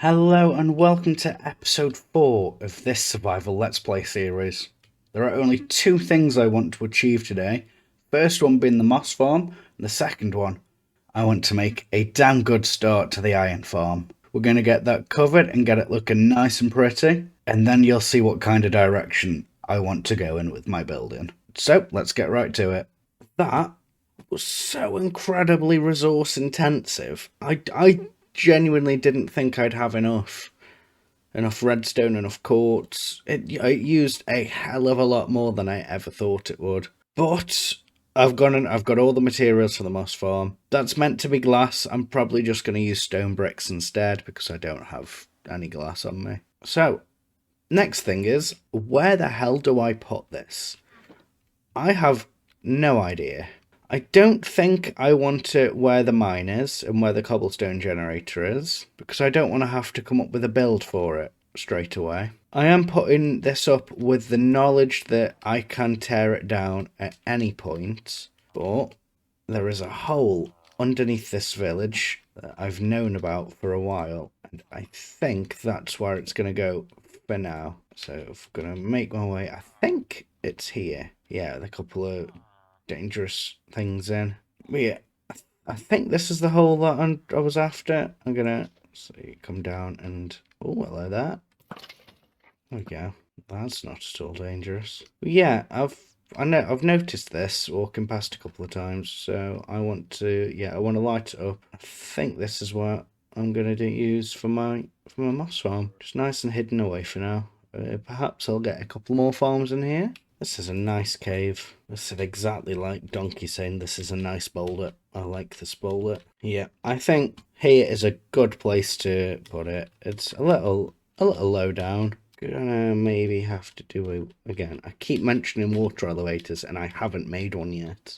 Hello and welcome to episode 4 of this survival let's play series. There are only two things I want to achieve today. First one being the moss farm, and the second one, I want to make a damn good start to the iron farm. We're going to get that covered and get it looking nice and pretty, and then you'll see what kind of direction I want to go in with my building. So let's get right to it. That was so incredibly resource intensive. I genuinely didn't think I'd have enough redstone, enough quartz. It used a hell of a lot more than I ever thought it would. But I've got all the materials for the moss farm. That's meant to be glass. I'm probably just going to use stone bricks instead because I don't have any glass on me. So, next thing is, where the hell do I put this? I have no idea. I don't think I want it where the mine is and where the cobblestone generator is, because I don't want to have to come up with a build for it straight away. I am putting this up with the knowledge that I can tear it down at any point, but there is a hole underneath this village that I've known about for a while, and I think that's where it's going to go for now. So I'm going to make my way. I think it's here. Yeah, the couple of dangerous things in. But yeah, I think this is the hole that I was after. I'm gonna come down and oh, hello there. There we go. That's not at all dangerous. But yeah, I've noticed this walking past a couple of times, so I want to light it up. I think this is what I'm gonna use for my moss farm. Just nice and hidden away for now. Perhaps I'll get a couple more farms in here. This is a nice cave. This is exactly like Donkey saying this is a nice boulder. I like this boulder. Yeah, I think here is a good place to put it. It's a little low down. Gonna maybe have to do again. I keep mentioning water elevators and I haven't made one yet.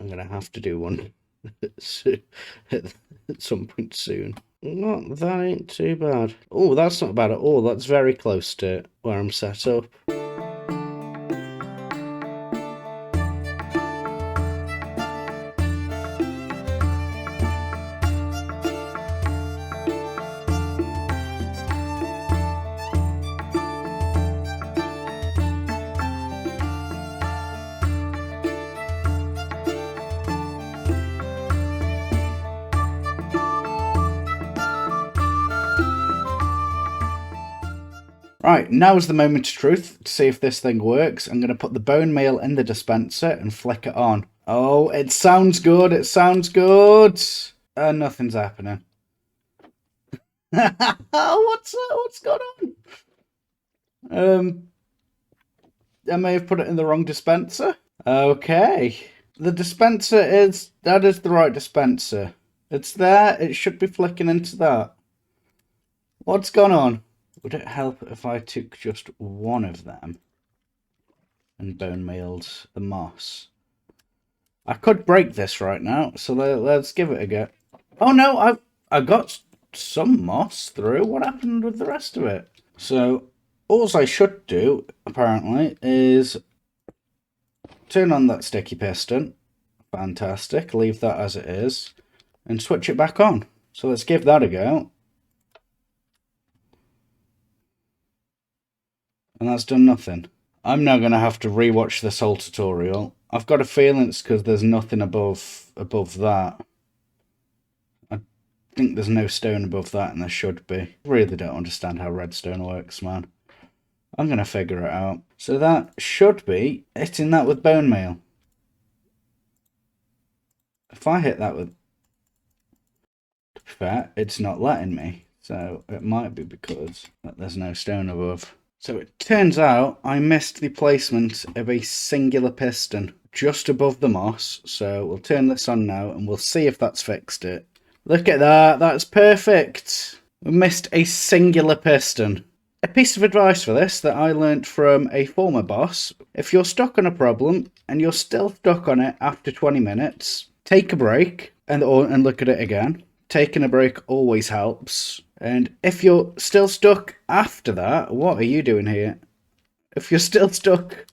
I'm gonna have to do one at some point soon. Not that ain't too bad. Oh, that's not bad at all. That's very close to where I'm set up. Right, now's the moment of truth to see if this thing works. I'm going to put the bone meal in the dispenser and flick it on. Oh, it sounds good. It sounds good. Nothing's happening. What's going on? I may have put it in the wrong dispenser. Okay. The dispenser that is the right dispenser. It's there. It should be flicking into that. What's going on? Would it help if I took just one of them and bone mealed the moss? I could break this right now, so let's give it a go. Oh no, I got some moss through. What happened with the rest of it? So all I should do, apparently, is turn on that sticky piston. Fantastic. Leave that as it is. And switch it back on. So let's give that a go. And that's done nothing. I'm now going to have to rewatch this whole tutorial. I've got a feeling it's because there's nothing above that. I think there's no stone above that, and there should be. I really don't understand how redstone works, man. I'm going to figure it out. So that should be hitting that with bone meal. If I hit that with... To be fair, it's not letting me. So it might be because there's no stone above. So it turns out I missed the placement of a singular piston just above the moss. So we'll turn this on now and we'll see if that's fixed it. Look at that, that's perfect. We missed a singular piston. A piece of advice for this that I learnt from a former boss. If you're stuck on a problem and you're still stuck on it after 20 minutes, take a break and look at it again. Taking a break always helps. And if you're still stuck after that, what are you doing here? If you're still stuck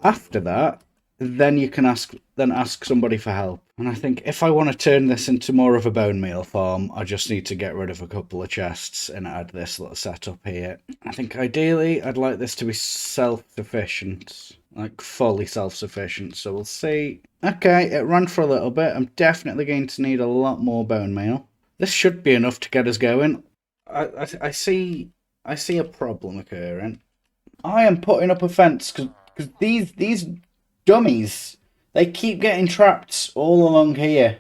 after that, then you can ask somebody for help. And I think if I want to turn this into more of a bone meal farm, I just need to get rid of a couple of chests and add this little setup here. I think ideally I'd like this to be self-sufficient, like fully self-sufficient, so we'll see. Okay, it ran for a little bit. I'm definitely going to need a lot more bone meal. This should be enough to get us going. I see a problem occurring. I am putting up a fence because these dummies, they keep getting trapped all along here.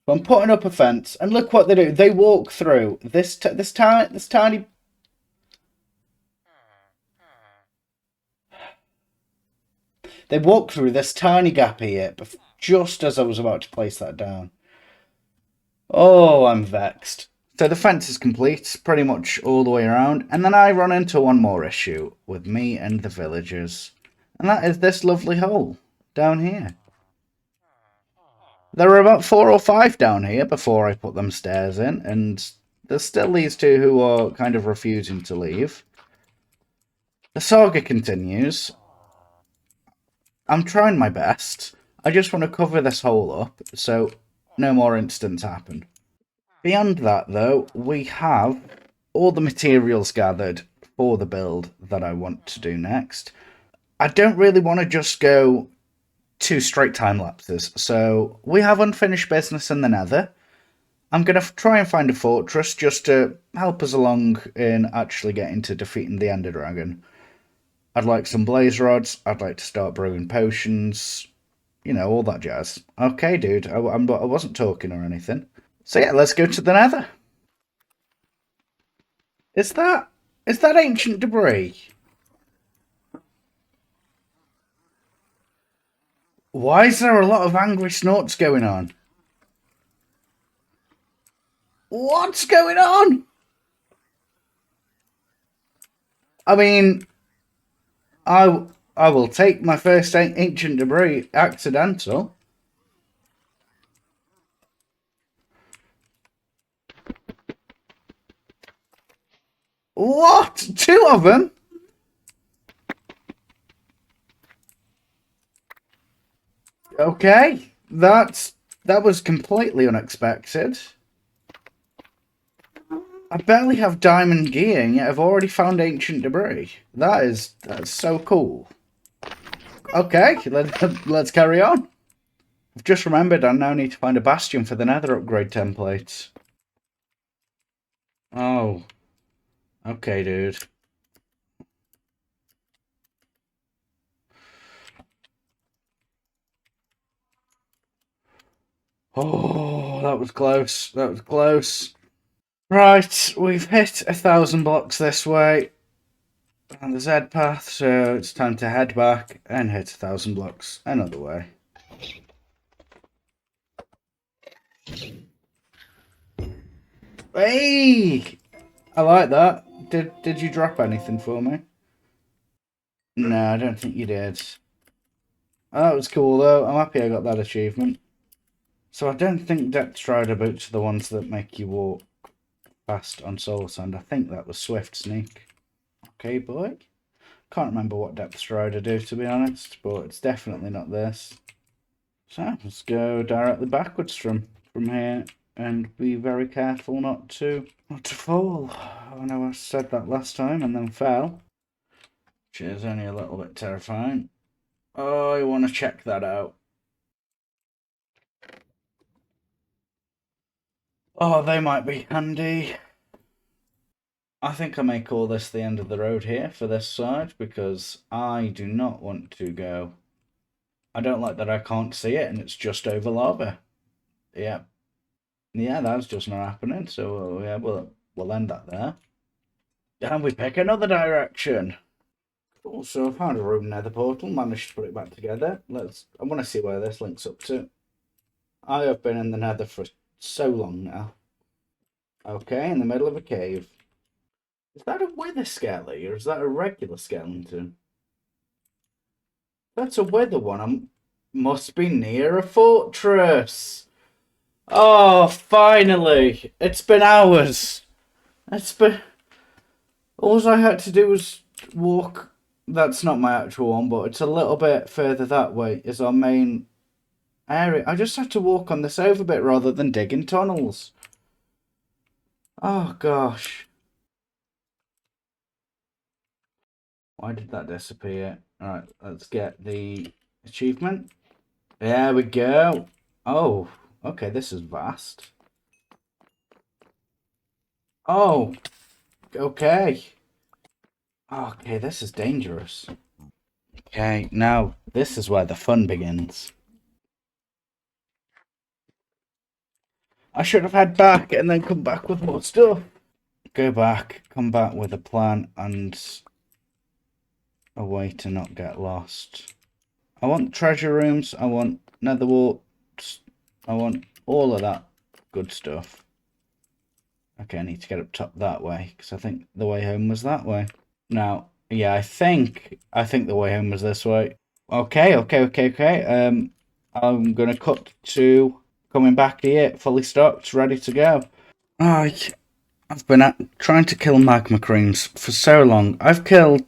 So I'm putting up a fence, and look what they do. They walk through this tiny. They walk through this tiny gap here, just as I was about to place that down. Oh, I'm vexed. So the fence is complete, pretty much all the way around, and then I run into one more issue with me and the villagers, and that is this lovely hole down here. There were about 4 or 5 down here before I put them stairs in, and there's still these two who are kind of refusing to leave. The saga continues. I'm trying my best. I just want to cover this hole up so no more incidents happen. Beyond that, though, we have all the materials gathered for the build that I want to do next. I don't really want to just go 2 straight time lapses, so we have unfinished business in the Nether. I'm going to try and find a fortress just to help us along in actually getting to defeating the Ender Dragon. I'd like some blaze rods, I'd like to start brewing potions, you know, all that jazz. Okay, dude, I wasn't talking or anything. So yeah, let's go to the Nether. Is that ancient debris? Why is there a lot of angry snorts going on? What's going on? I mean, I will take my first ancient debris accidental. What? 2 of them? Okay, that was completely unexpected. I barely have diamond gear, and yet I've already found ancient debris. That's so cool. Okay, let's carry on. I've just remembered I now need to find a bastion for the Nether upgrade templates. Oh. Okay, dude. Oh, that was close. That was close. Right, we've hit 1,000 blocks this way on the Z path, so it's time to head back and hit 1,000 blocks another way. Hey! I like that. Did you drop anything for me? No, I don't think you did. Oh, that was cool though. I'm happy I got that achievement. So I don't think Depth Strider boots are the ones that make you walk fast on Soul Sand. I think that was Swift Sneak. Okay, boy. Can't remember what Depth Strider do, to be honest, but it's definitely not this. So let's go directly backwards from here and be very careful not to fall. I know I said that last time and then fell, which is only a little bit terrifying. Oh, I want to check that out. Oh, they might be handy. I think I may call this the end of the road here for this side, because I do not want to go. I don't like that I can't see it and it's just over lava. Yeah. Yeah, that's just not happening, so yeah, we'll end that there. And we pick another direction. Also, I found a room nether portal, managed to put it back together. I want to see where this links up to. I have been in the nether for so long now. Okay, in the middle of a cave. Is that a wither skelly, or is that a regular skeleton? That's a wither one. I must be near a fortress. Oh, finally! It's been hours. All I had to do was walk. That's not my actual one, but it's a little bit further that way. Is our main area. I just have to walk on this over bit rather than digging tunnels. Oh, gosh. Why did that disappear? Alright, let's get the achievement. There we go. Oh, okay, this is vast. Oh, okay. Okay, this is dangerous. Okay, now this is where the fun begins. I should have had back and then come back with more stuff. Go back, come back with a plan and a way to not get lost. I want treasure rooms, I want nether warts, I want all of that good stuff. Okay, I need to get up top that way, because I think the way home was that way. Now, yeah, I think the way home was this way. Okay. I'm gonna cut to coming back here, fully stocked, ready to go. I've been trying to kill magma creams for so long. I've killed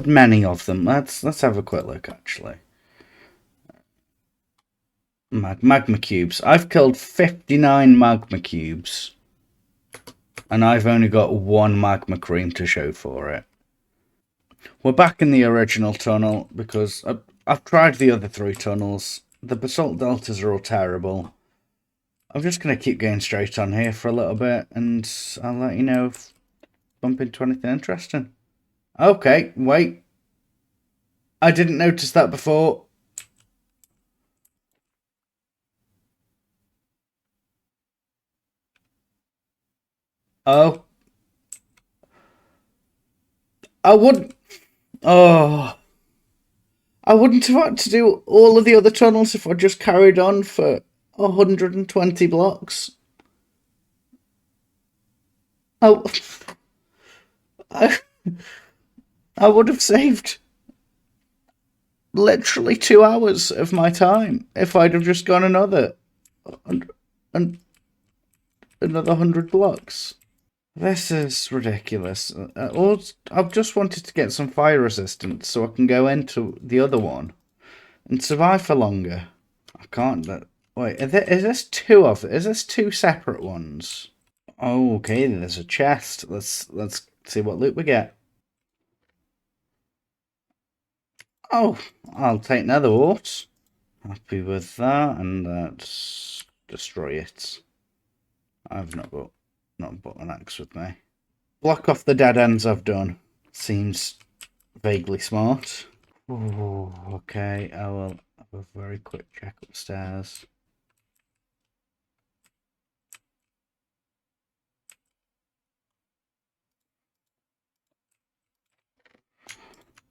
many of them. Let's have a quick look actually. Magma cubes. I've killed 59 magma cubes. And I've only got one magma cream to show for it. We're back in the original tunnel because I've tried the other 3 tunnels. The basalt deltas are all terrible. I'm just going to keep going straight on here for a little bit and I'll let you know if I bump into anything interesting. Okay, wait. I didn't notice that before. Oh. I wouldn't... Oh. I wouldn't have had to do all of the other tunnels if I just carried on for 120 blocks. Oh. I would have saved literally 2 hours of my time if I'd have just gone another 100 blocks. This is ridiculous. I've just wanted to get some fire resistance so I can go into the other one and survive for longer. I can't. Wait, is this 2 of it? Is this 2 separate ones? Oh, okay. There's a chest. Let's see what loot we get. Oh, I'll take nether wart. Happy with that, and let's destroy it. I've not got an axe with me. Block off the dead ends I've done. Seems vaguely smart. Oh, okay, I will have a very quick check upstairs.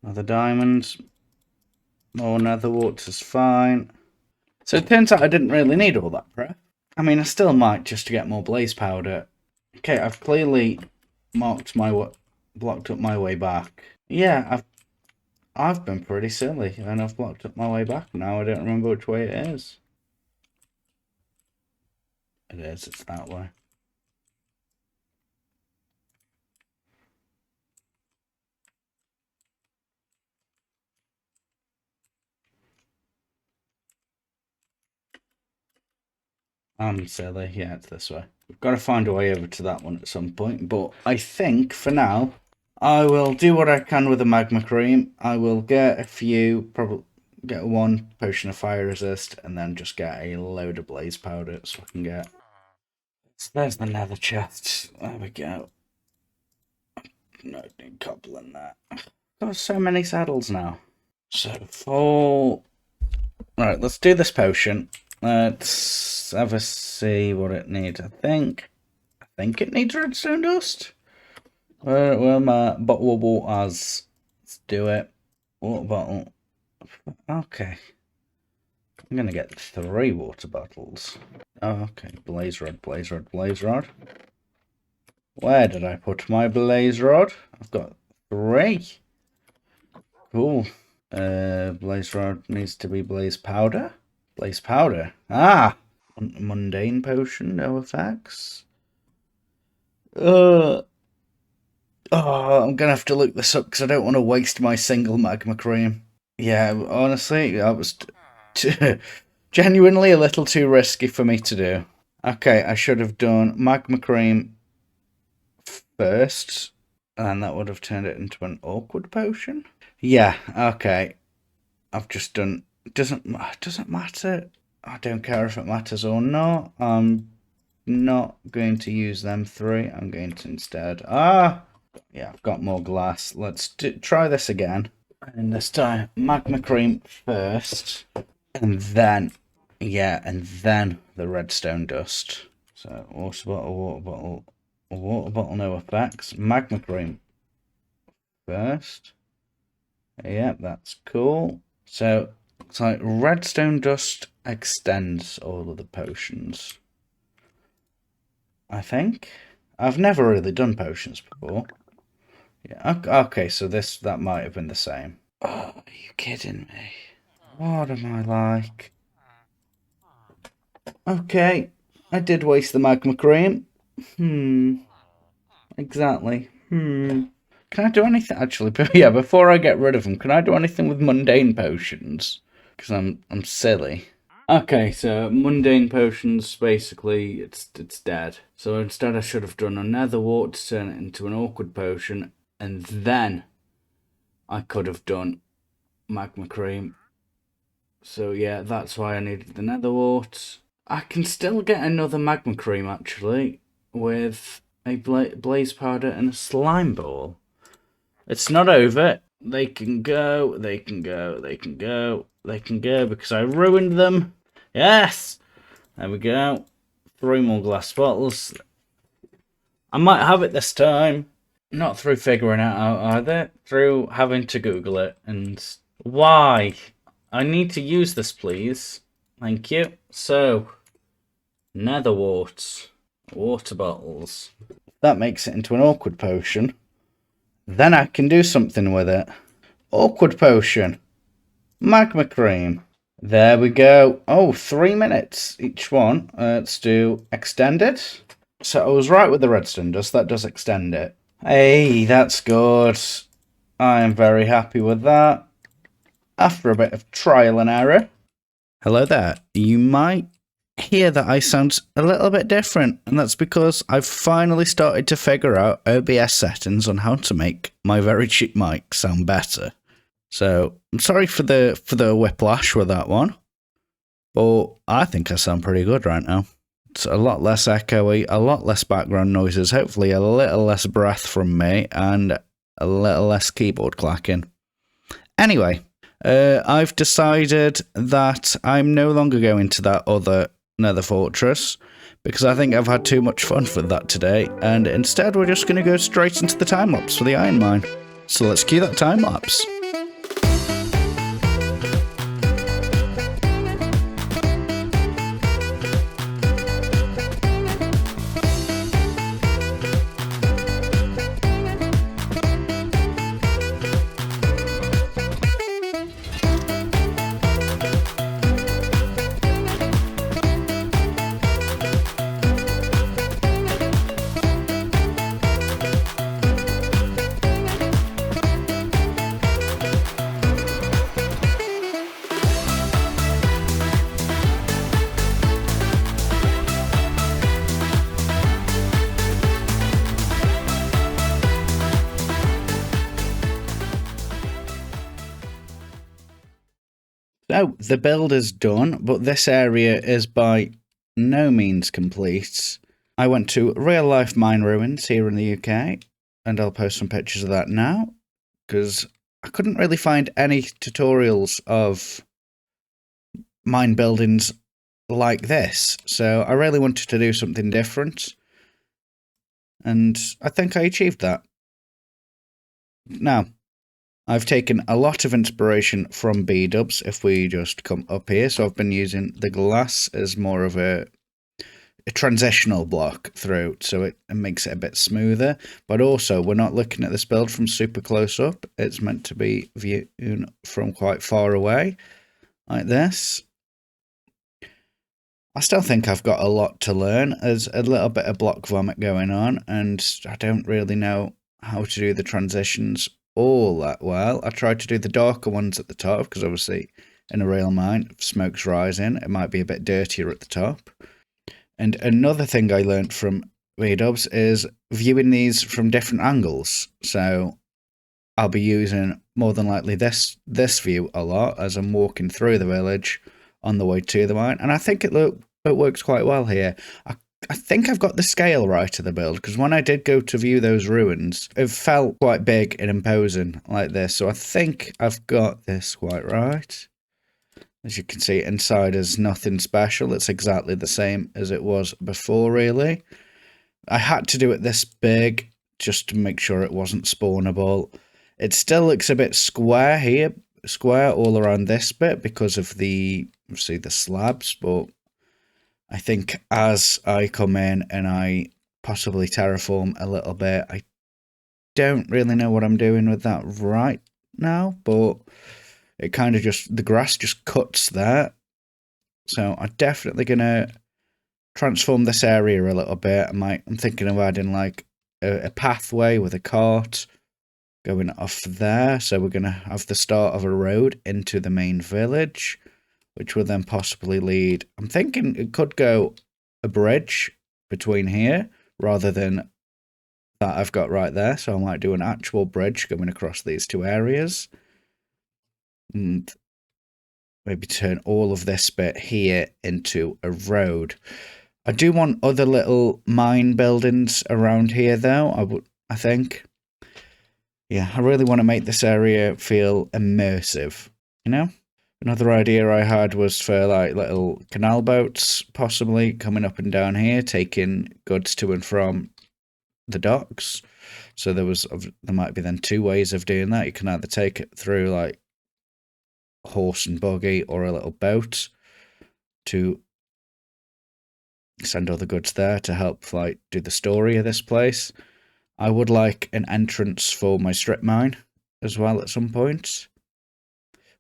Another diamond. More nether wart is fine. So it turns out I didn't really need all that prep. I mean, I still might just to get more blaze powder. Okay, I've clearly blocked up my way back. Yeah, I've been pretty silly and I've blocked up my way back. Now I don't remember which way it is. It is, it's that way. I'm silly, yeah, it's this way. We've got to find a way over to that one at some point, but I think for now I will do what I can with the magma cream. I will get a few, probably get 1 potion of fire resist, and then just get a load of blaze powder so I can get... So there's the nether chest. There we go. No, need cobble in that. Got so many saddles now. So full. Alright, let's do this potion. Let's have a see what it needs. I think it needs redstone dust. Where my bottle of waters? Let's do it. Water bottle. Okay. I'm gonna get 3 water bottles. Oh, okay. Blaze rod, blaze rod, blaze rod. Where did I put my blaze rod? I've got 3. Cool. Blaze rod needs to be blaze powder. Blaze powder. Ah! Mundane potion, no effects. Oh, I'm gonna have to look this up because I don't want to waste my single magma cream. Yeah, honestly, that was Genuinely a little too risky for me to do. Okay, I should have done magma cream first, and that would have turned it into an awkward potion. Yeah, okay. I've just done... Doesn't matter. I don't care if it matters or not. I'm not going to use them 3. I'm going to instead... Yeah, I've got more glass. Let's try this again. And this time, magma cream first. And then... Yeah, and then the redstone dust. So, water bottle, no effects. Magma cream first. Yep, that's cool. So, it's like redstone dust extends all of the potions. I think. I've never really done potions before. Yeah, okay, so that might have been the same. Oh, are you kidding me? What am I like? Okay, I did waste the magma cream. Exactly. Can I do anything? Actually, yeah, before I get rid of them, can I do anything with mundane potions? Because I'm silly. Okay, so mundane potions, basically, it's dead. So instead I should have done a nether wart to turn it into an awkward potion, and then I could have done magma cream. So yeah, that's why I needed the nether wart. I can still get another magma cream, actually, with a blaze powder and a slime ball. It's not over. They can go, they can go, they can go, they can go, because I ruined them. Yes! There we go. 3 more glass bottles. I might have it this time. Not through figuring it out either. Through having to Google it. And why? I need to use this, please. Thank you. So, nether warts. Water bottles. That makes it into an awkward potion. Then I can do something with it. Awkward potion. Magma cream. There we go. Oh, 3 minutes each one. Let's do extended. So I was right with the redstone dust. That does extend it. Hey, that's good. I am very happy with that. After a bit of trial and error. Hello there. You might hear that I sound a little bit different, and that's because I've finally started to figure out OBS settings on how to make my very cheap mic sound better. So I'm sorry for the whiplash with that one, but I think I sound pretty good right now. It's a lot less echoey, a lot less background noises, hopefully a little less breath from me, and a little less keyboard clacking. Anyway, I've decided that I'm no longer going to that other nether fortress, because I think I've had too much fun with that today, and instead we're just going to go straight into the time lapse for the iron mine. So let's cue that time lapse. So, the build is done, but this area is by no means complete. I went to Real Life Mine Ruins here in the UK, and I'll post some pictures of that now, because I couldn't really find any tutorials of mine buildings like this, so I really wanted to do something different, and I think I achieved that. Now, I've taken a lot of inspiration from B-dubs if we just come up here. So I've been using the glass as more of a transitional block through, so it makes it a bit smoother. But also, we're not looking at this build from super close up. It's meant to be viewed from quite far away, like this. I still think I've got a lot to learn. There's a little bit of block vomit going on, and I don't really know how to do the transitions all that well. I tried to do the darker ones at the top because obviously in a real mine. If smoke's rising, it might be a bit dirtier at the top. And another thing I learned from V-dubs is viewing these from different angles. So I'll be using more than likely this view a lot as I'm walking through the village on the way to the mine, and I think it works quite well here. I think I've got the scale right of the build, because when I did go to view those ruins, it felt quite big and imposing like this. So I think I've got this quite right. As you can see, inside is nothing special. It's exactly the same as it was before, really. I had to do it this big just to make sure it wasn't spawnable. It still looks a bit square here, square all around this bit because of the, see, the slabs, but I think as I come in and I possibly terraform a little bit, I don't really know what I'm doing with that right now, but it kind of just, the grass just cuts there. So I'm definitely going to transform this area a little bit. I'm thinking of adding like a pathway with a cart going off there. So we're going to have the start of a road into the main village, which will then possibly lead, I'm thinking it could go a bridge between here rather than that I've got right there. So I might do an actual bridge going across these two areas. And maybe turn all of this bit here into a road. I do want other little mine buildings around here though, I think. Yeah, I really want to make this area feel immersive, you know? Another idea I had was for like little canal boats possibly coming up and down here, taking goods to and from the docks. So there might be then two ways of doing that. You can either take it through like horse and buggy or a little boat to send all the goods there to help like do the story of this place. I would like an entrance for my strip mine as well at some point,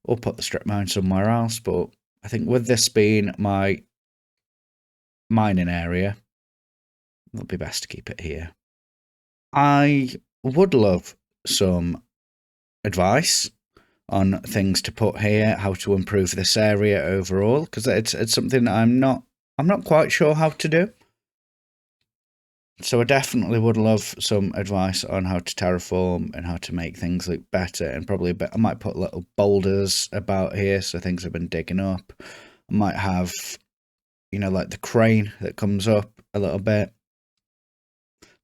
or put the strip mine somewhere else, but I think with this being my mining area, it'll be best to keep it here. I would love some advice on things to put here, how to improve this area overall, because it's something that I'm not quite sure how to do. So I definitely would love some advice on how to terraform and how to make things look better, and probably a bit, I might put little boulders about here so things have been digging up. I might have, you know, like the crane that comes up a little bit.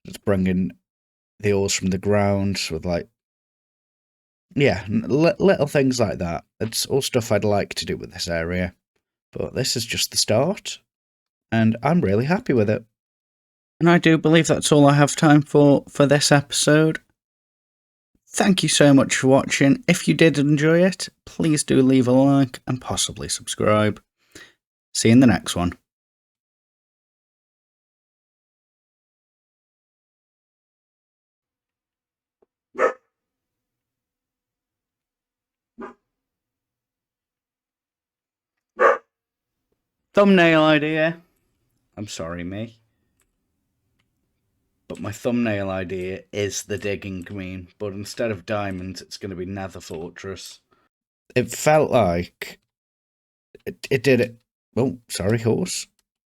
It's bringing the ores from the ground with like, yeah, little things like that. It's all stuff I'd like to do with this area. But this is just the start, and I'm really happy with it. And I do believe that's all I have time for this episode. Thank you so much for watching. If you did enjoy it, please do leave a like and possibly subscribe. See you in the next one. Thumbnail idea. I'm sorry, me. But my thumbnail idea is the digging queen, but instead of diamonds, it's going to be Nether Fortress. It felt like it did it. Oh, sorry, horse.